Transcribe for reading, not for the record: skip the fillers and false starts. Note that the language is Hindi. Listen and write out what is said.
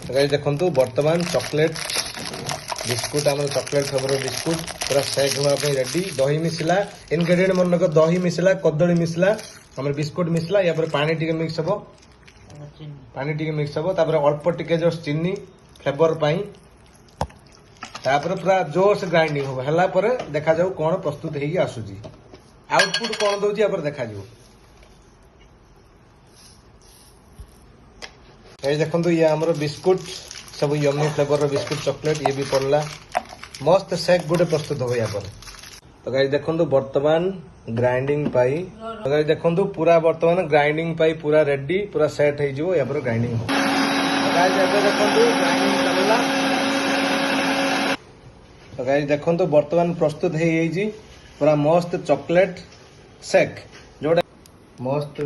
गाइस देखंतु वर्तमान चॉकलेट बिस्कुट आम चॉकलेट फ्लेवर बिस्कुट पूरा सेक हुआ रेडी दही मिसला इनग्रेडिएंट मन रख दही मिसला कदली मिसला आम बिस्कुट मिसला या पानी टिके मिक्स हम पानी टिके मिक्स हम अल्प टिके जस्ट चीनी फ्लेवर पाई पूरा जोश ग्राइंडिंग हम है देखा जाऊ कौन प्रस्तुत होगी आसूची आउटपुट कौन दौर देखा देखो ये आमर बिस्कुट सब यमी फ्लेवर बिस्कुट चॉकलेट ये भी पड़ला मस्त सेक गोटे प्रस्तुत हो या पर तो गाइस देखो वर्तमान ग्राइंडिंग पाई तो गाइस देखो पूरा वर्तमान ग्राइंडिंग पाई पूरा रेडी पूरा सेट हो या पर ग्राइंडिंग हो तो गाइस देखो ग्राइंडिंग चलला तो गाइस देखो वर्तमान प्रस्तुत है पूरा मस्त चॉकलेट सेक जोड़ा मस्त